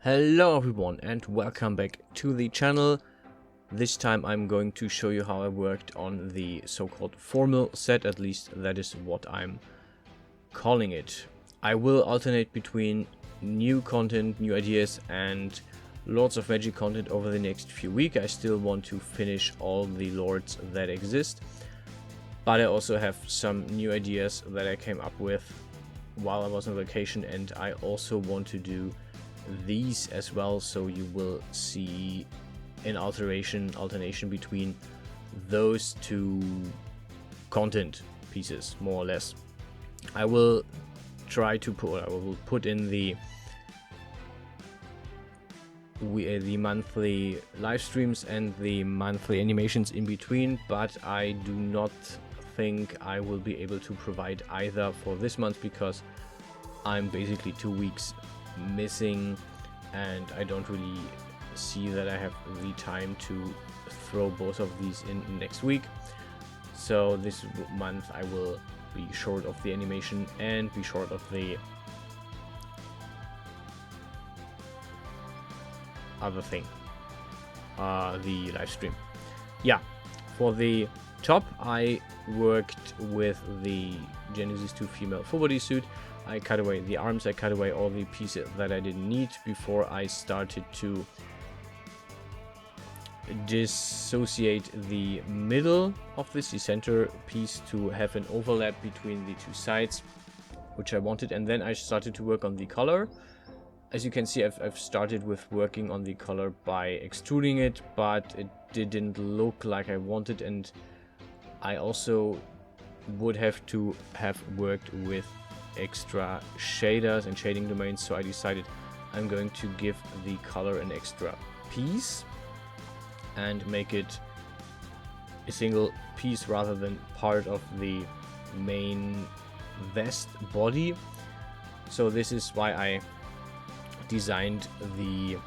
Hello everyone and welcome back to the channel. This time I'm going to show you how I worked on the so-called formal set, at least that is what I'm calling it. I will alternate between new content, new ideas and Lords of Magic content over the next few weeks. I still want to finish all the lords that exist, but I also have some new ideas that I came up with while I was on vacation, and I also want to do these as well, so you will see an alternation between those two content pieces, more or less. I will put in the monthly live streams and the monthly animations in between, but I do not think I will be able to provide either for this month because I'm basically 2 weeks missing and I don't really see that I have the time to throw both of these in next week. So this month I will be short of the animation and be short of the other thing, the live stream. Yeah, for the top I worked with the Genesis 2 female full body suit. I cut away the arms, I cut away all the pieces that I didn't need before I started to dissociate the middle of this, the center piece, to have an overlap between the two sides, which I wanted. And then I started to work on the color. As you can see, I've started with working on the color by extruding it, but it didn't look like I wanted, and I also would have to have worked with extra shaders and shading domains, so I decided I'm going to give the color an extra piece and make it a single piece rather than part of the main vest body. So this is why I designed the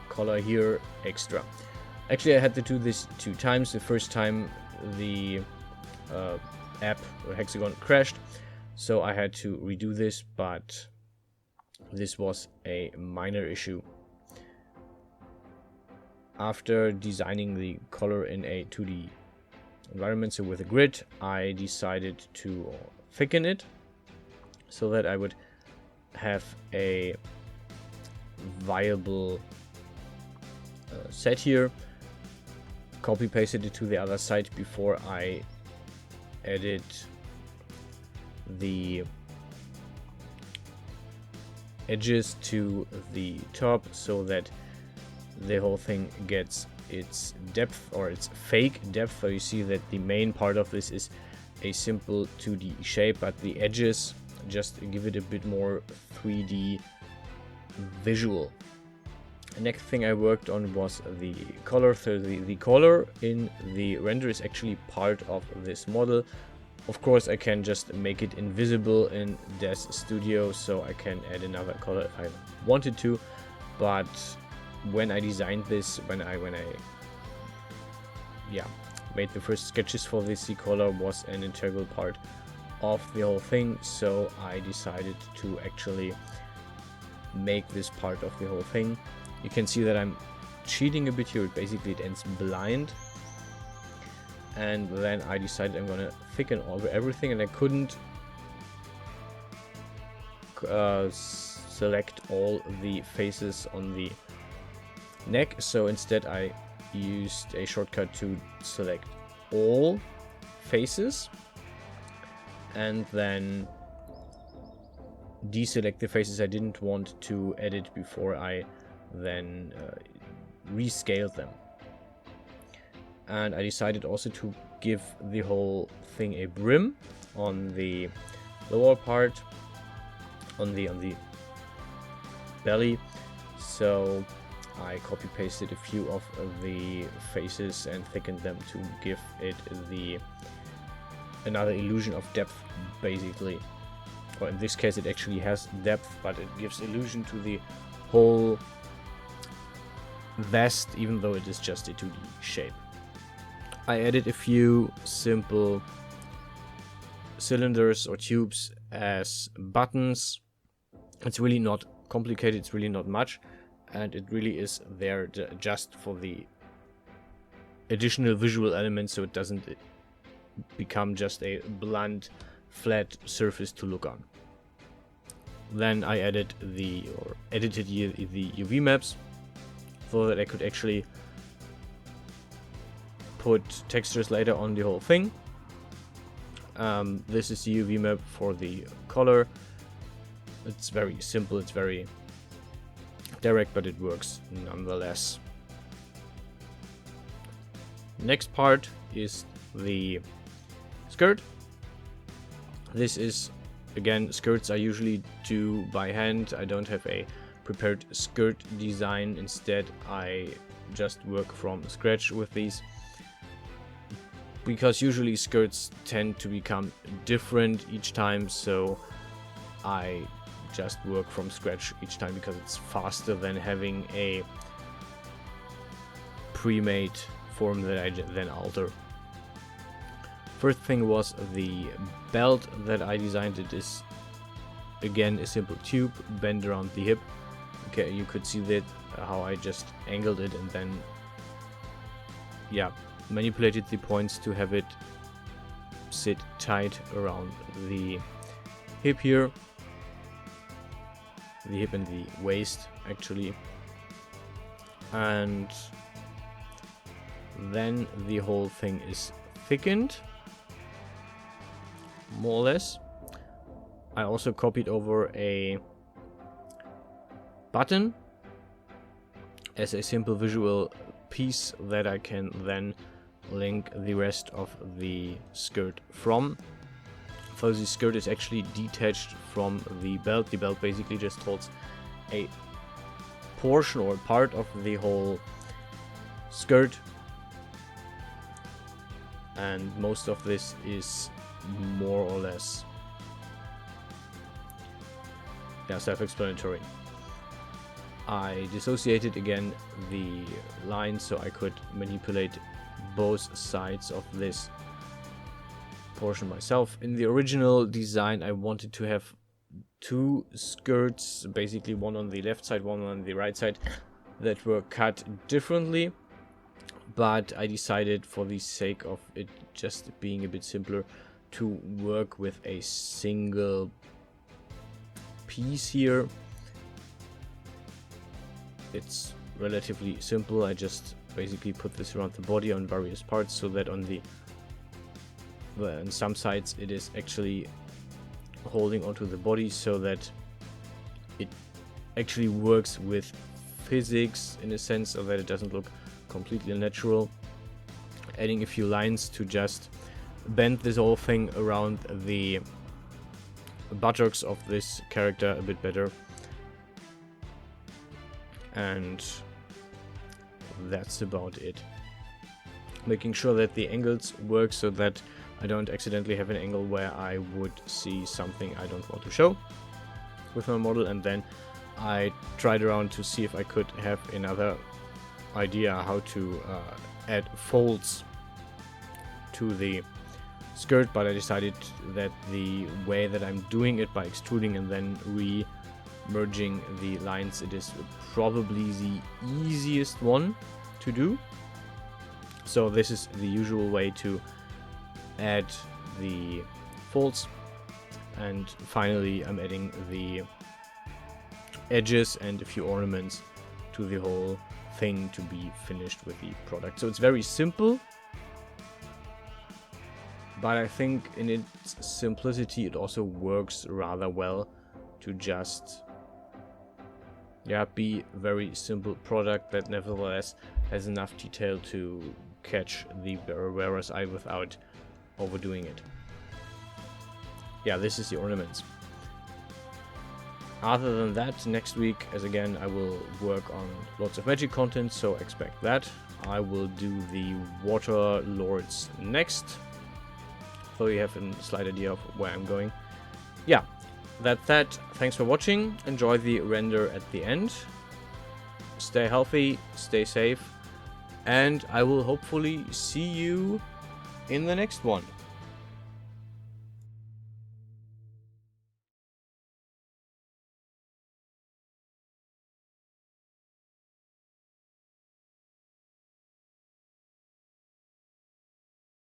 color here extra. Actually, I had to do this 2 times. The first time the app or Hexagon crashed, so I had to redo this, but this was a minor issue. After designing the color in a 2D environment, so with a grid, I decided to thicken it so that I would have a viable set here. Copy pasted it to the other side before I added the edges to the top, so that the whole thing gets its depth, or its fake depth. So you see that the main part of this is a simple 2D shape, but the edges just give it a bit more 3D visual. The next thing I worked on was the color. So the color in the render is actually part of this model. Of course, I can just make it invisible in Des Studio, so I can add another color if I wanted to. But when I designed this, when I made the first sketches for this, the color was an integral part of the whole thing. So I decided to actually make this part of the whole thing. You can see that I'm cheating a bit here. Basically, it ends blind. And then I decided I'm gonna thicken over everything, and I couldn't select all the faces on the neck, so instead I used a shortcut to select all faces and then deselect the faces I didn't want to edit before I then rescaled them. And I decided also to give the whole thing a brim on the lower part, on the belly. So I copy pasted a few of the faces and thickened them to give it another illusion of depth, basically. Or in this case, it actually has depth, but it gives illusion to the whole vest, even though it is just a 2D shape. I added a few simple cylinders or tubes as buttons. It's really not complicated, it's really not much. and it really is there just for the additional visual elements, so it doesn't become just a blunt, flat surface to look on. Then I edited the UV maps so that I could actually put textures later on the whole thing. This is the UV map for the color. It's very simple, it's very direct, but it works nonetheless. Next part is the skirt. This is, again, skirts I usually do by hand. I don't have a prepared skirt design. Instead, I just work from scratch with these, because usually skirts tend to become different each time, so I just work from scratch each time because it's faster than having a pre-made form that I then alter. First thing was the belt that I designed. It is again a simple tube bent around the hip. Okay, you could see that how I just angled it and then manipulated the points to have it sit tight around the hip here. The hip and the waist actually. And then the whole thing is thickened, more or less. I also copied over a button as a simple visual piece that I can then link the rest of the skirt from. So the skirt is actually detached from the belt. The belt basically just holds a portion or part of the whole skirt, and most of this is more or less self-explanatory. I dissociated again the lines so I could manipulate both sides of this portion myself. In the original design I wanted to have two skirts, basically one on the left side, one on the right side, that were cut differently, but I decided, for the sake of it just being a bit simpler, to work with a single piece here. It's relatively simple. I just basically put this around the body on various parts so that on some sides it is actually holding onto the body, so that it actually works with physics in a sense, so that it doesn't look completely unnatural. Adding a few lines to just bend this whole thing around the buttocks of this character a bit better. And that's about it. Making sure that the angles work so that I don't accidentally have an angle where I would see something I don't want to show with my model. And then I tried around to see if I could have another idea how to add folds to the skirt, but I decided that the way that I'm doing it, by extruding and then re-merging the lines, it is probably the easiest one to do. So this is the usual way to add the folds, and finally I'm adding the edges and a few ornaments to the whole thing to be finished with the product. So it's very simple, but I think in its simplicity it also works rather well to just be a very simple product that nevertheless has enough detail to catch the wearer's eye without overdoing it. This is the ornaments. Other than that, next week, as again, I will work on lots of magic content, so expect that. I will do the Water Lords next, so you have a slight idea of where I'm going. That's that. Thanks for watching. Enjoy the render at the end. Stay healthy, stay safe, and I will hopefully see you in the next one.